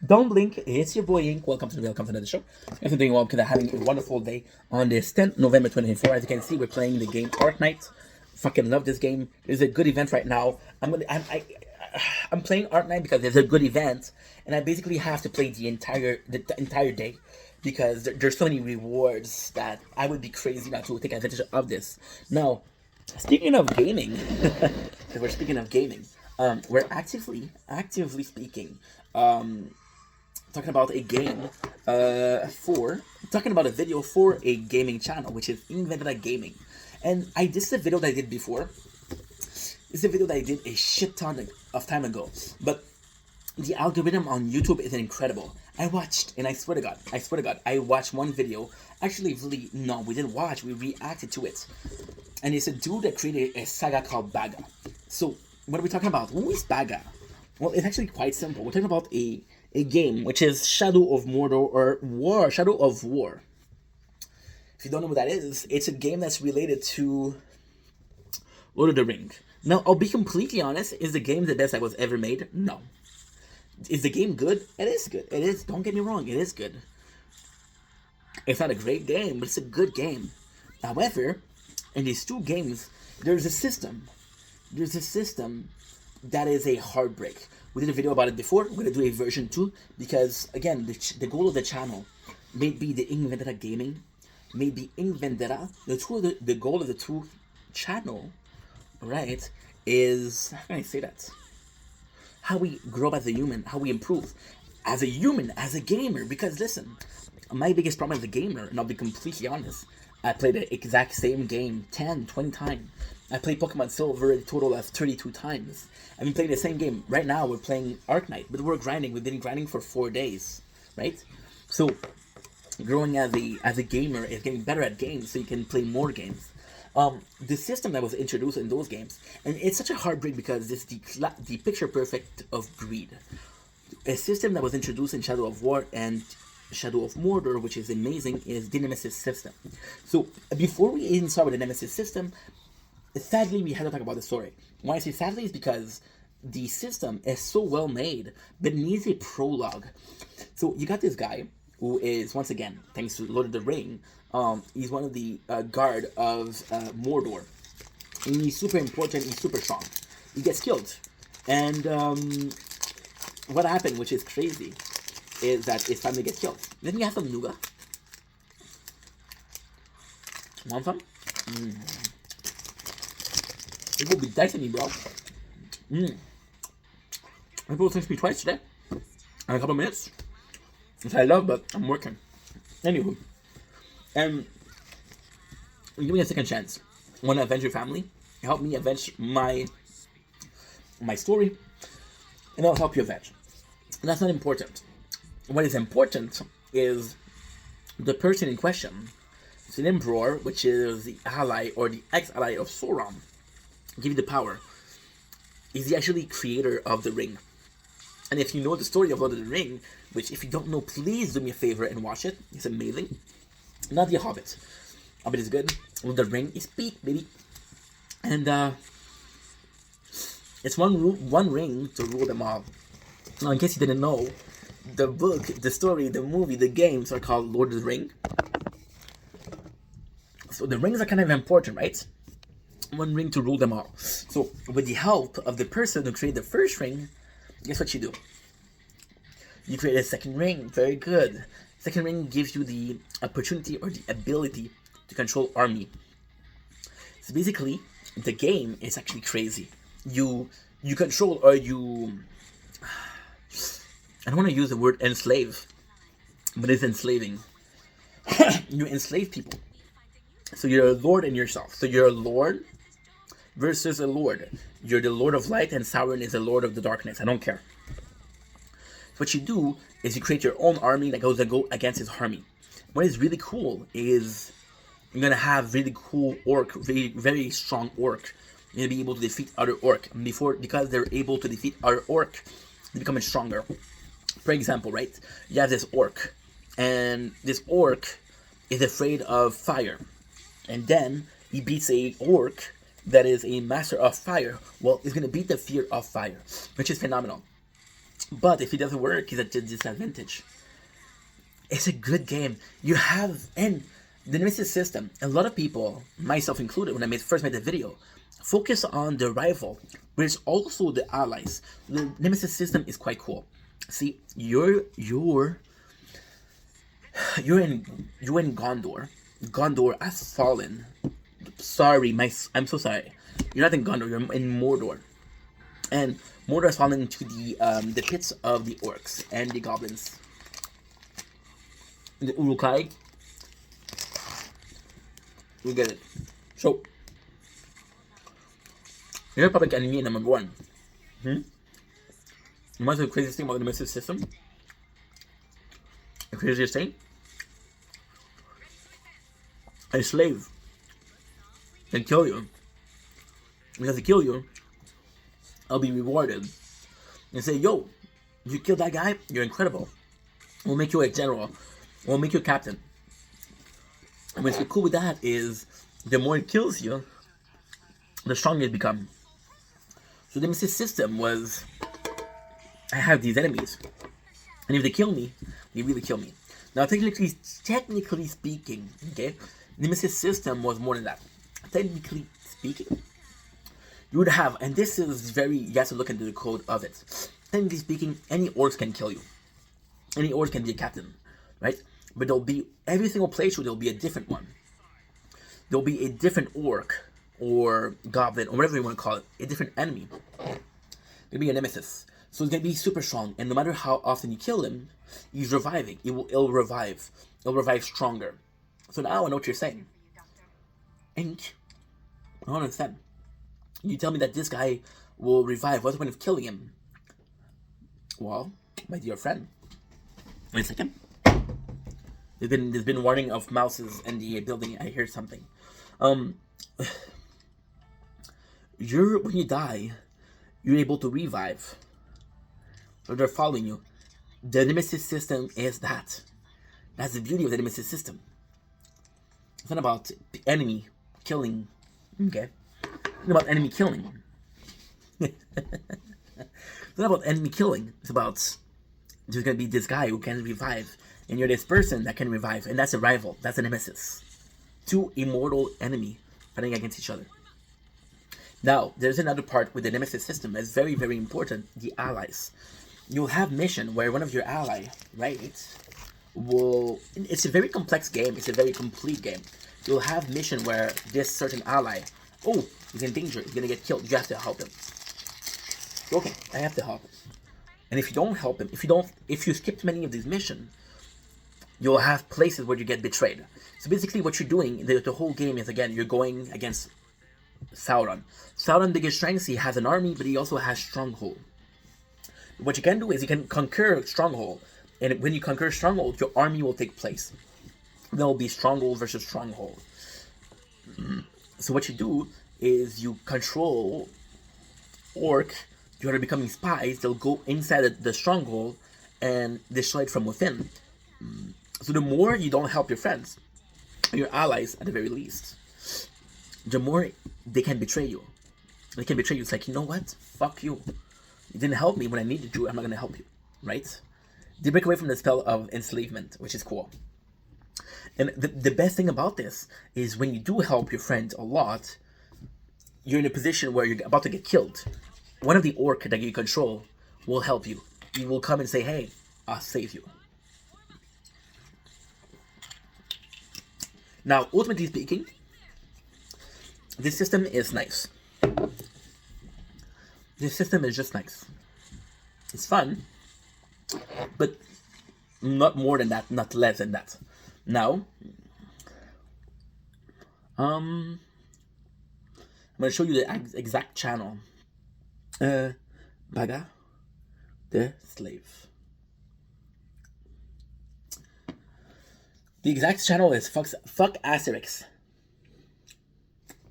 Don't blink, it's your boy Ink. Welcome to another show. If you're doing well, because I'm having a wonderful day on this 10th November 2024. As you can see, we're playing the game Arc Knight. Fucking love this game. There's a good event right now. I'm playing Arc Knight because there's a good event, and I basically have to play the entire day because there's so many rewards that I would be crazy not to take advantage of this. Now, speaking of gaming, because we're speaking of gaming, we're actively speaking. Talking about a game for talking about a video for a gaming channel, which is Invented Gaming. And this is a video that I did before. It's a video that I did a shit ton of time ago, but the algorithm on YouTube is incredible. I watched, and I swear to God, I watched one video. Actually, really, no, we didn't watch. We reacted to it, and it's a dude that created a saga called Baga. So, what are we talking about? Who is Baga? Well, it's actually quite simple. We're talking about a game which is Shadow of Mordor or Shadow of War. If you don't know what that is, it's a game that's related to Lord of the Ring. Now, I'll be completely honest, is the game the best that was ever made? No. Is the game good? It is good. It is, don't get me wrong, it is good. It's not a great game, but it's a good game. However, in these two games, there's a system. There's a system that is a heartbreak. We did a video about it before. We're going to do a version 2 because, again, the goal of the channel may be the Invented Gaming, may be Invendera. The goal of the two channel, right, is, how can I say that? How we grow up as a human, how we improve as a human, as a gamer. Because, listen, my biggest problem as a gamer, and I'll be completely honest, I played the exact same game 10, 20 times. I played Pokemon Silver a total of 32 times. I've been playing the same game. Right now, we're playing Arc Knight, but we're grinding. We've been grinding for 4 days, right? So, growing as a gamer is getting better at games so you can play more games. The system that was introduced in those games, and it's such a heartbreak because it's the picture perfect of greed. A system that was introduced in Shadow of War and Shadow of Mordor, which is amazing, is the nemesis system. So before we even start with the nemesis system, sadly we had to talk about the story. Why I say sadly is because the system is so well made, but it needs a prologue. So you got this guy who is, once again, thanks to Lord of the Ring, he's one of the guard of Mordor. And he's super important, he's super strong. He gets killed. And what happened, which is crazy, is that his family gets killed. Then you have some nougat. Want some? It will be dicing me, bro. People think me twice today. In a couple minutes. Which I love, but I'm working. Anywho. And give me a second chance. Want to avenge your family? Help me avenge my story. And I'll help you avenge. And that's not important. What is important is the person in question. It's an emperor, which is the ally or the ex-ally of Sauron. Give you the power. Is the actually creator of the ring. And if you know the story of Lord of the Ring, which if you don't know, please do me a favor and watch it. It's amazing. Not the Hobbit. Hobbit is good. Lord of the Ring is peak, baby. And it's one ring to rule them all. Now, in case you didn't know, the book, the story, the movie, the games are called Lord of the Ring. So the rings are kind of important, right? One ring to rule them all. So with the help of the person who created the first ring, guess what you do? You create a second ring. Very good. Second ring gives you the opportunity or the ability to control army. So basically, the game is actually crazy. You control, or you... I don't want to use the word enslave, but it's enslaving. You enslave people. So you're a lord in yourself. So you're a lord versus a lord. You're the Lord of Light, and Sauron is the Lord of the Darkness. I don't care. What you do is you create your own army that goes against his army. What is really cool is you're gonna have really cool orc, very very strong orc. You're gonna be able to defeat other orc. And because they're able to defeat other orc, they become stronger. For example, right? You have this orc, and this orc is afraid of fire, and then he beats a orc that is a master of fire. Well, he's gonna beat the fear of fire, which is phenomenal. But if it doesn't work, he's at a disadvantage. It's a good game. You have, and the nemesis system, a lot of people, myself included, when I first made the video, focus on the rival, but it's also the allies. The nemesis system is quite cool. See, you're in Gondor. Gondor has fallen. Sorry, I'm so sorry. You're not in Gondor. You're in Mordor, and Mordor has fallen into the pits of the orcs and the goblins. The Urukai. You get it. So, you're public enemy number one. What's the craziest thing about the nemesis system? The craziest thing? A slave can kill you. Because they kill you, I'll be rewarded. And say, yo, you killed that guy, you're incredible. We'll make you a general. We'll make you a captain. And what's cool with that is the more it kills you, the stronger it becomes. So the nemesis system was, I have these enemies, and if they kill me, they really kill me. Now technically speaking, okay, the nemesis system was more than that. Technically speaking, you would have, and this is very, you have to look into the code of it. Technically speaking, any orcs can kill you. Any orc can be a captain, right? But there'll be, every single playthrough, there'll be a different one. There'll be a different orc, or goblin, or whatever you want to call it, a different enemy. There'll be a nemesis. So it's going to be super strong, and no matter how often you kill him, he's reviving. It'll revive. It'll revive stronger. So now I know what you're saying. And I don't understand. You tell me that this guy will revive. What's the point of killing him? Well, my dear friend, wait a second. There's been warning of mouses in the building. I hear something. When you die, you're able to revive. So they're following you. The nemesis system is that. That's the beauty of the nemesis system. It's not about enemy killing. Okay. It's not about enemy killing. It's not about enemy killing. It's about there's gonna be this guy who can revive, and you're this person that can revive, and that's a rival. That's a nemesis. Two immortal enemy fighting against each other. Now, there's another part with the nemesis system that's very, very important. The allies. You'll have mission where one of your ally, right, will. It's a very complex game. It's a very complete game. You'll have mission where this certain ally, oh, he's in danger. He's gonna get killed. You have to help him. Okay, I have to help him. And if you don't help him, if you skip many of these missions, you'll have places where you get betrayed. So basically, what you're doing, the whole game is, again, you're going against Sauron. Sauron, biggest strengths, he has an army, but he also has stronghold. What you can do is you can conquer stronghold, and when you conquer stronghold, your army will take place. There will be stronghold versus stronghold. So what you do is you control orc. You are becoming spies. They'll go inside the stronghold and destroy it from within. So the more you don't help your friends, your allies at the very least, the more they can betray you. They can betray you. It's like, you know what? Fuck you. You didn't help me when I needed you. I'm not going to help you. Right? They break away from the spell of enslavement, which is cool. And the best thing about this is when you do help your friends a lot, you're in a position where you're about to get killed. One of the orc that you control will help you. He will come and say, hey, I'll save you. Now, ultimately speaking, this system is nice. This system is just nice. It's fun, but not more than that, not less than that. Now, I'm going to show you the exact channel. Baga the slave. The exact channel is fuck Asterix.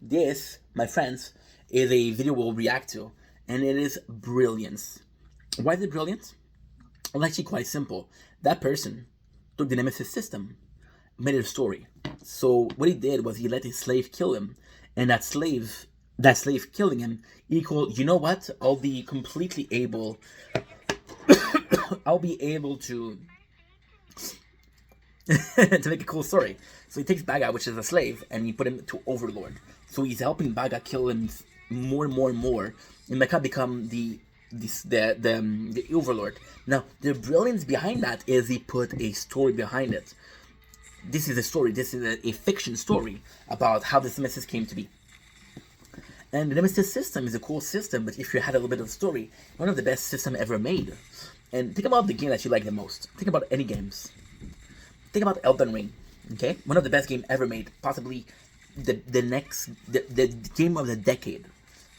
This, my friends, is a video we'll react to, and it is brilliance. Why is it brilliant? Well, actually quite simple. That person took the nemesis system, made it a story. So what he did was he let his slave kill him, and that slave killing him equal, you know what? I'll be completely able I'll be able to to make a cool story. So he takes Baga, which is a slave, and he put him to Overlord. So he's helping Baga kill him more and more and more, and Mecha become the Overlord. Now the brilliance behind that is he put a story behind it. This is a story. This is a fiction story about how this nemesis came to be. And the nemesis system is a cool system, but if you had a little bit of story, one of the best system ever made. And think about the game that you like the most. Think about any games. Think about Elden Ring, okay? One of the best games ever made, possibly the game of the decade,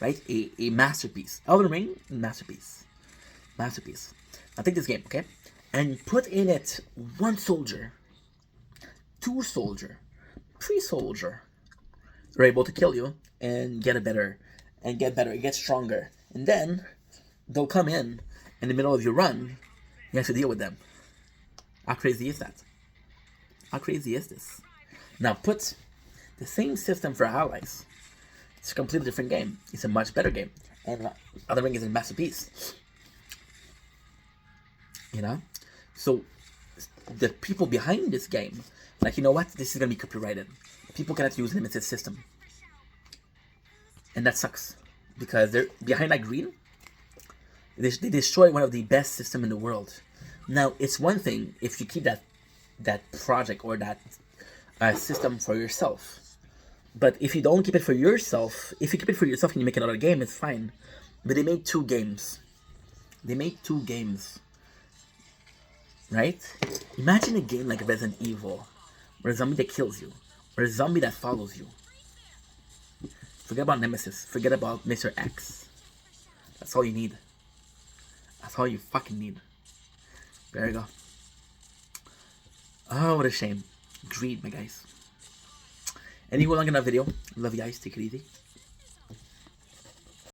right? A masterpiece. Elden Ring, masterpiece. Masterpiece. Now take this game, okay? And put in it 1 soldier, 2 soldier, 3 soldier. They're able to kill you and get better, get stronger. And then they'll come in the middle of your run, you have to deal with them. How crazy is that? How crazy is this? Now put the same system for allies. It's a completely different game. It's a much better game. And Elden Ring is a masterpiece. You know? So the people behind this game, like, you know what? This is going to be copyrighted. People cannot use nemesis system. And that sucks. Because they're behind that green. They destroy one of the best system in the world. Now, it's one thing if you keep that project or that system for yourself. But if you don't keep it for yourself, if you keep it for yourself and you make another game, it's fine. But they made 2 games. They made 2 games. Right? Imagine a game like Resident Evil, or a zombie that kills you, or a zombie that follows you. Forget about Nemesis. Forget about Mr. X. That's all you need. That's all you fucking need. There you go. Oh, what a shame. Greed, my guys. Anyway, long enough video. Love you guys. Take it easy.